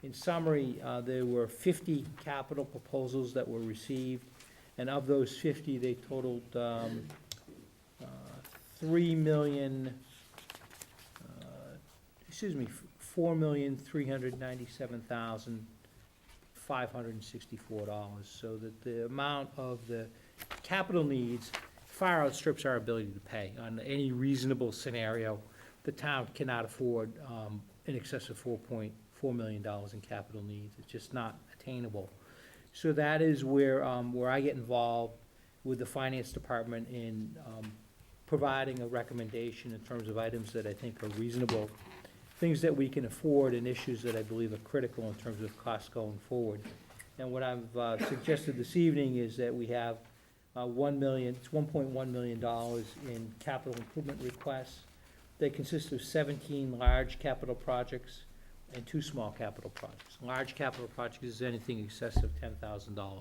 In summary, there were 50 capital proposals that were received, and of those 50, they totaled 4,397,564. So that the amount of the capital needs far outstrips our ability to pay. On any reasonable scenario, the town cannot afford in excess of $4.4 million in capital needs. It's just not attainable. So that is where I get involved with the finance department in providing a recommendation in terms of items that I think are reasonable, things that we can afford, and issues that I believe are critical in terms of costs going forward. And what I've suggested this evening is that we have $1.1 million in capital improvement requests. They consist of 17 large capital projects and 2 small capital projects. Large capital projects is anything in excess of $10,000.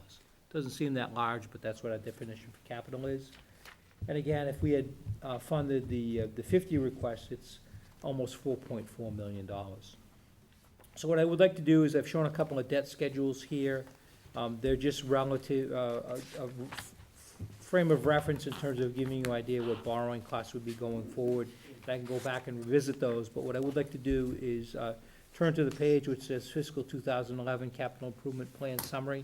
Doesn't seem that large, but that's what our definition for capital is. And again, if we had funded the 50 requests, it's almost $4.4 million. So what I would like to do is, I've shown a couple of debt schedules here. They're just relative, a frame of reference in terms of giving you an idea what borrowing costs would be going forward. And I can go back and revisit those, but what I would like to do is turn to the page which says fiscal 2011 capital improvement plan summary.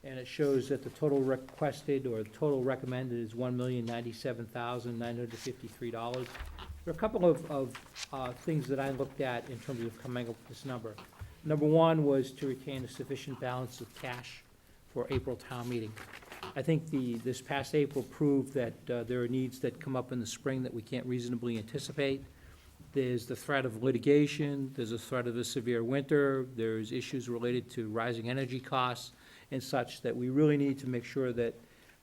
And it shows that the total requested, or the total recommended, is $1,097,953. There are a couple of things that I looked at in terms of coming up with this number. Number one was to retain a sufficient balance of cash for April town meeting. I think this past April proved that there are needs that come up in the spring that we can't reasonably anticipate. There's the threat of litigation, there's a threat of a severe winter, there's issues related to rising energy costs and such, that we really need to make sure that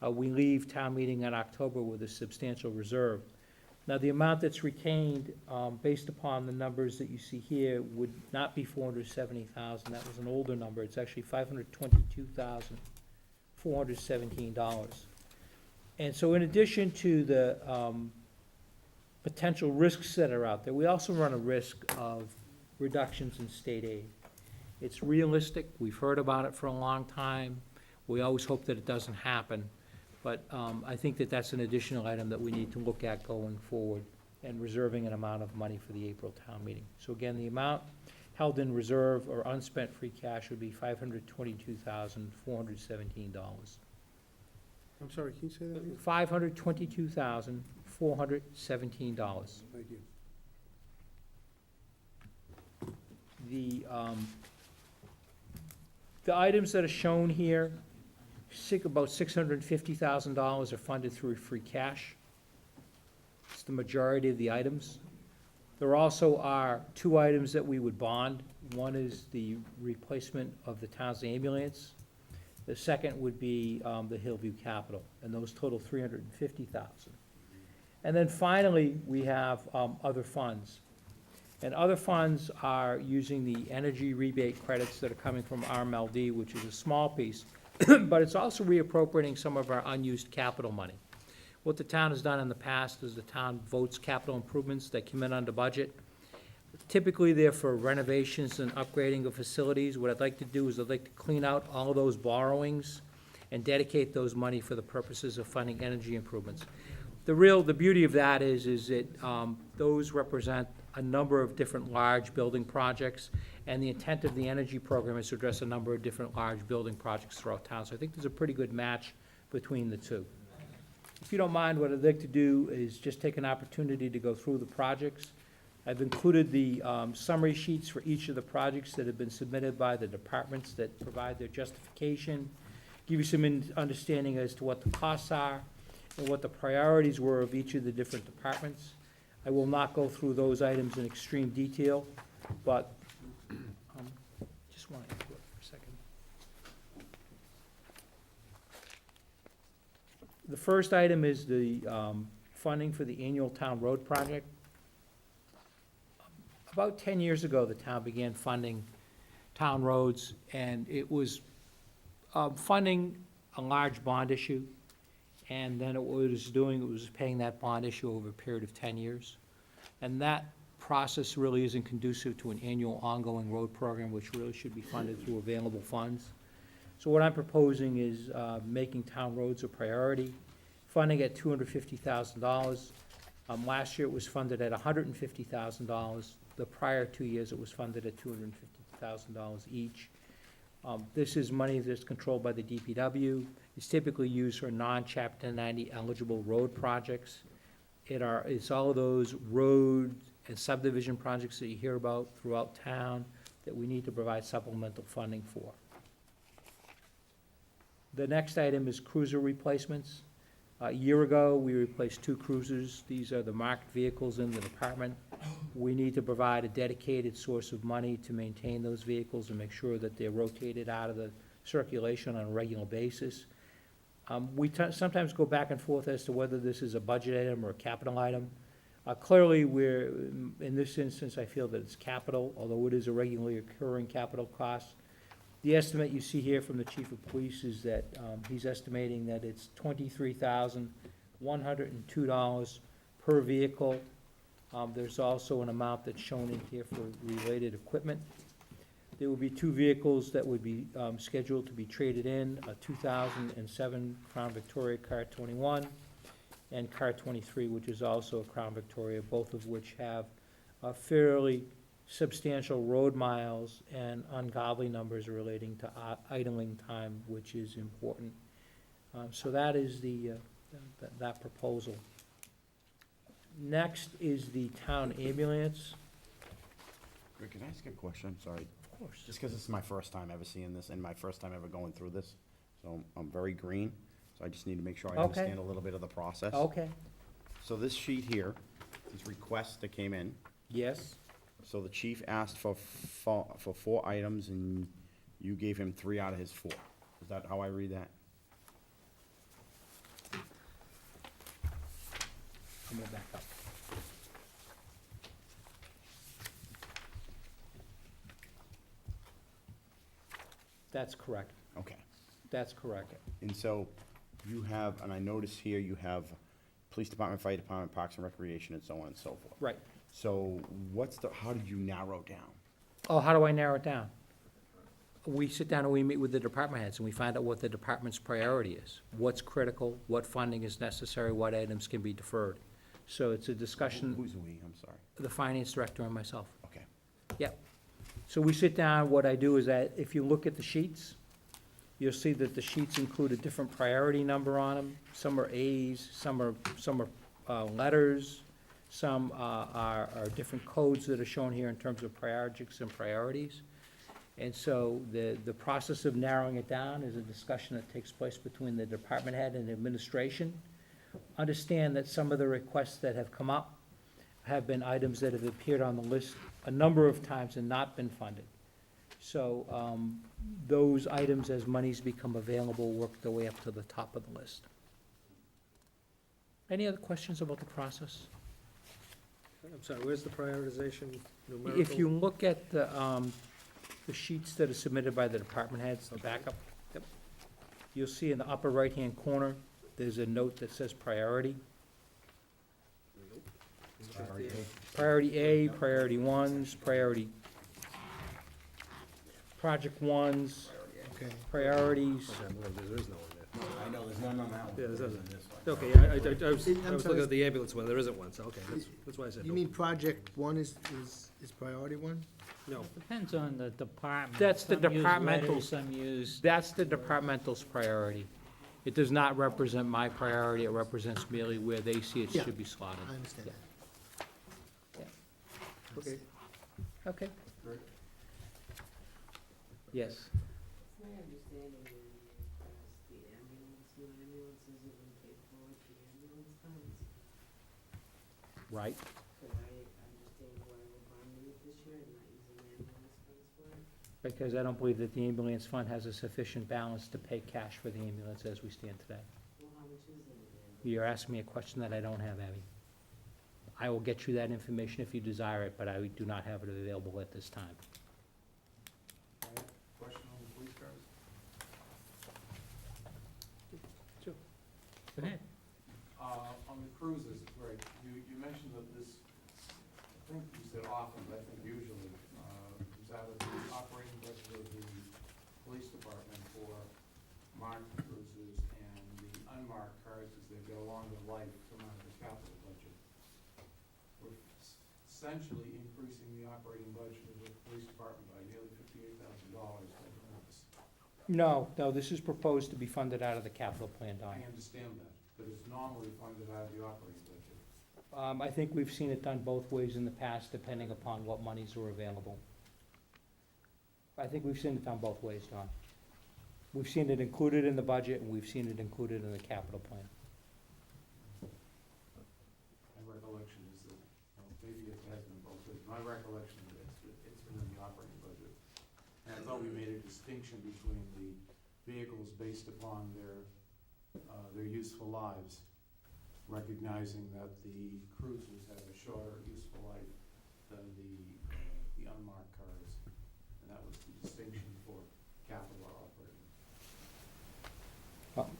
we leave town meeting in October with a substantial reserve. Now, the amount that's retained, based upon the numbers that you see here, would not be $470,000. That was an older number. It's actually $522,417. And so in addition to the potential risks that are out there, we also run a risk of reductions in state aid. It's realistic. We've heard about it for a long time. We always hope that it doesn't happen. But I think that that's an additional item that we need to look at going forward, and reserving an amount of money for the April town meeting. So again, the amount held in reserve or unspent free cash would be $522,417. I'm sorry, can you say that again? $522,417. Thank you. The items that are shown here, about $650,000 are funded through free cash. It's the majority of the items. There also are 2 items that we would bond. One is the replacement of the town's ambulance. The second would be the Hillview Capital, and those total $350,000. And then finally, we have other funds. And other funds are using the energy rebate credits that are coming from RMLD, which is a small piece, but it's also reappropriating some of our unused capital money. What the town has done in the past is the town votes capital improvements that come in under budget. Typically, they're for renovations and upgrading of facilities. What I'd like to do is I'd like to clean out all of those borrowings and dedicate those money for the purposes of funding energy improvements. The beauty of that is that those represent a number of different large building projects, and the intent of the energy program is to address a number of different large building projects throughout town. So I think there's a pretty good match between the two. If you don't mind, what I'd like to do is just take an opportunity to go through the projects. I've included the summary sheets for each of the projects that have been submitted by the departments that provide their justification, give you some understanding as to what the costs are and what the priorities were of each of the different departments. I will not go through those items in extreme detail, but just want to input for a second. The first item is the funding for the annual town road project. About 10 years ago, the town began funding town roads, and it was funding a large bond issue. And then what it was paying that bond issue over a period of 10 years. And that process really isn't conducive to an annual ongoing road program, which really should be funded through available funds. So what I'm proposing is making town roads a priority, funding at $250,000. Last year it was funded at $150,000. The prior 2 years, it was funded at $250,000 each. This is money that's controlled by the DPW. It's typically used for non-Chapter 90 eligible road projects. It's all of those road and subdivision projects that you hear about throughout town that we need to provide supplemental funding for. The next item is cruiser replacements. A year ago, we replaced 2 cruisers. These are the marked vehicles in the department. We need to provide a dedicated source of money to maintain those vehicles and make sure that they're rotated out of the circulation on a regular basis. We sometimes go back and forth as to whether this is a budget item or a capital item. Clearly, in this instance, I feel that it's capital, although it is a regularly occurring capital cost. The estimate you see here from the chief of police is that he's estimating that it's $23,102 per vehicle. There's also an amount that's shown in here for related equipment. There will be 2 vehicles that would be scheduled to be traded in, a 2007 Crown Victoria Car 21 and Car 23, which is also a Crown Victoria, both of which have fairly substantial road miles and ungodly numbers relating to idling time, which is important. So that is that proposal. Next is the town ambulance. Rick, can I ask a question? Sorry. Of course. Just because this is my first time ever seeing this and my first time ever going through this. So I'm very green, so I just need to make sure I Okay. understand a little bit of the process. Okay, So this sheet here, these requests that came in, yes, so the chief asked for 4 items and you gave him 3 out of his 4. Is that how I read that? I'm gonna back up. That's correct, Okay. that's correct. And so you have, and I notice here you have police department, fire department, parks and recreation, and so on and so forth. Right. So how did you narrow down? Oh, how do I narrow it down? We sit down and we meet with the department heads and we find out what the department's priority is. What's critical, what funding is necessary, what items can be deferred. So it's a discussion, Who's we? I'm sorry. the finance director and myself. Okay. Yep. So we sit down, what I do is that if you look at the sheets, you'll see that the sheets include a different priority number on them. Some are As, some are letters, some are different codes that are shown here in terms of priorities and priorities. And so the process of narrowing it down is a discussion that takes place between the department head and the administration. Understand that some of the requests that have come up have been items that have appeared on the list a number of times and not been funded. So those items, as monies become available, work their way up to the top of the list. Any other questions about the process? I'm sorry, where's the prioritization numerical? If you look at the sheets that are submitted by the department heads, the backup, Yep. you'll see in the upper right-hand corner, there's a note that says priority. Nope. Priority A. Priority A, priority ones, project ones, Okay. priorities. Okay, well, there is no one there. I know, there's none on that one. Yeah, there's none. There's this one. Okay, yeah, I was I'm looking sorry. at the ambulance one, there isn't one, so, okay, that's why I said You no. mean project 1 is priority 1? No, Depends on the department. That's the Some use departmental- letters, Some use, That's the departmental's priority. It does not represent my priority, it represents merely where they see it Yeah. should be slotted. I understand Yeah. that. Yeah. okay. Okay. Yes. My understanding is the ambulance, new ambulances have been paid for with the ambulance funds. Right. Could I understand why we're bonding it this year and not using ambulance funds for it? Because I don't believe that the ambulance fund has a sufficient balance to pay cash for the ambulance as we stand today. Well, how much is it in ambulance? You're asking me a question that I don't have, Abby. I will get you that information if you desire it, but I do not have it available at this time. Question on the police cars? Go ahead. On the cruises, right, you mentioned that this, I think you said police department for marked cruisers and the unmarked cars, as they go along their life, come out of the capital budget. We're essentially increasing the operating budget of the police department by nearly $58,000 by doing this. No, this is proposed to be funded out of the capital plan, Don. I understand that, but it's normally funded out of the operating budget. I think we've seen it done both ways in the past, depending upon what monies are available. I think we've seen it done both ways, Don. We've seen it included in the budget, and we've seen it included in the capital plan. My recollection is that, maybe it has been both, but my recollection is it's been in the operating budget. And I thought we made a distinction between the vehicles based upon their useful lives, recognizing that the cruisers have a shorter useful life than the unmarked cars. And that was the distinction for capital or operating.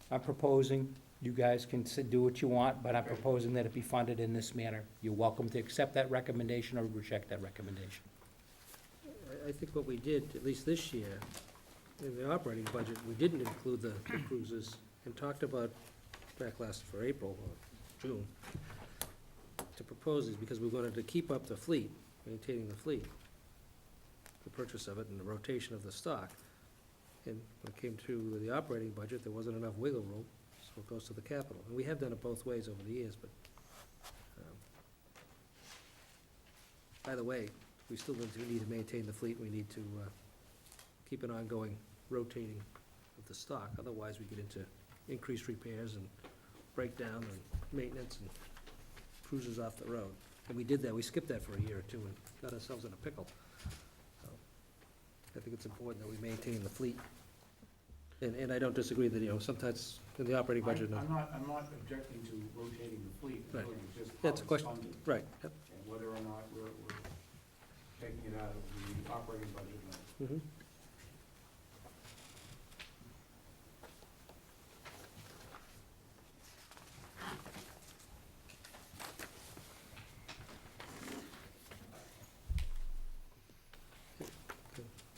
I'm proposing, you guys can do what you want, but I'm proposing that it be funded in this manner. You're welcome to accept that recommendation or reject that recommendation. I think what we did, at least this year, in the operating budget, we didn't include the cruisers and talked about, back last for April or June, to propose these because we wanted to keep up the fleet, maintaining the fleet, the purchase of it and the rotation of the stock. And when it came to the operating budget, there wasn't enough wiggle room, so it goes to the capital. And we have done it both ways over the years, but, by the way, we still need to maintain the fleet, we need to keep an ongoing rotating of the stock, otherwise we get into increased repairs and breakdown and maintenance and cruisers off the road. And we did that, we skipped that for a year or two and got ourselves in a pickle. So, I think it's important that we maintain the fleet. And I don't disagree that, sometimes in the operating budget, I'm not objecting to rotating the fleet, Right. really, just Yeah, how it's a it's question. funded. Right, yep. And whether or not we're taking it out of the operating budget now. Mhm.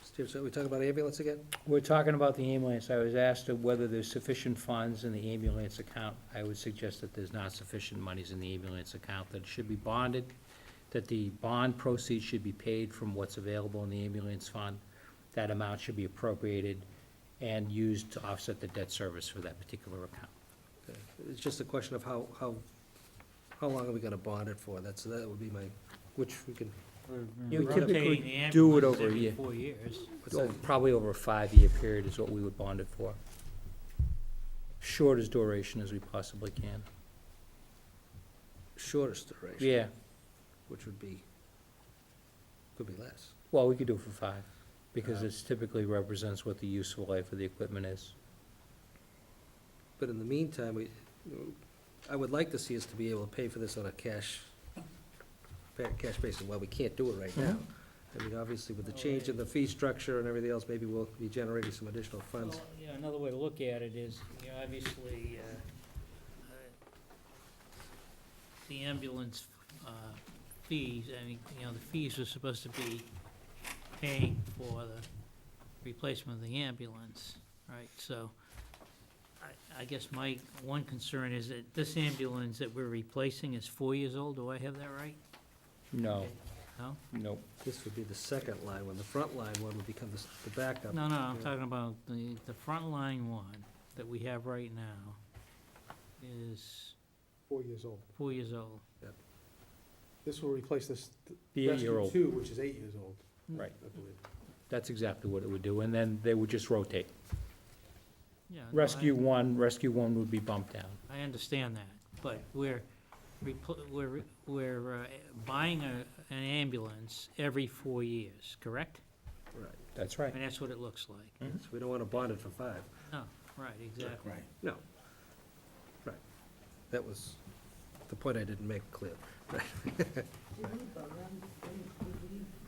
Steve, so we talking about ambulance again? We're talking about the ambulance. I was asked whether there's sufficient funds in the ambulance account. I would suggest that there's not sufficient monies in the ambulance account, that it should be bonded, that the bond proceeds should be paid from what's available in the ambulance fund. That amount should be appropriated and used to offset the debt service for that particular account. Okay. It's just a question of how long are we gonna bond it for? That would be my, which we can, You would Rotating typically the do it ambulance over a every year. 4 years. what's that? Probably over a 5-year period is what we would bond it for. Shortest duration as we possibly can. Shortest duration? Yeah, Which would be, could be less. well, we could do it for 5, because it typically represents what the useful life of the equipment is. But in the meantime, I would like to see us to be able to pay for this on a cash basis. Well, we can't do it right now. I mean, obviously, with the change in the fee structure and everything else, maybe we'll be generating some additional funds. Well, yeah, another way to look at it is, obviously, the ambulance fees, I mean, the fees are supposed to be paying for the replacement of the ambulance, right? So, I guess my one concern is that this ambulance that we're replacing is 4 years old. Do I have that right? No, No? nope. This would be the second line one. The front line one would become the backup. No, I'm Yeah. talking about the front line one that we have right now is 4 years old. 4 years old. This will replace this The Rescue 8-year-old, 2, which is 8 years old, right. I believe. That's exactly what it would do, and then they would just rotate. Yeah, no, Rescue 1 would be bumped down. I understand that, but we're buying an ambulance every 4 years, correct? Right. That's I right. mean, that's what it looks like. So we don't want to bond it for 5. No, right, exactly. Right. No. Right. That was the point I didn't make clear. Did we bond, we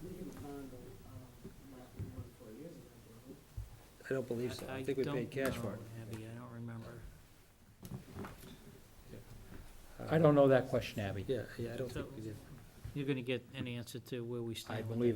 didn't bond the, one 4 years ago, did we? I don't believe so. I think we paid cash for it. don't know, Abby, I don't remember. I don't know that question, Abby. Yeah, I don't think So- we did. You're gonna get an answer to where we stand I with believe that.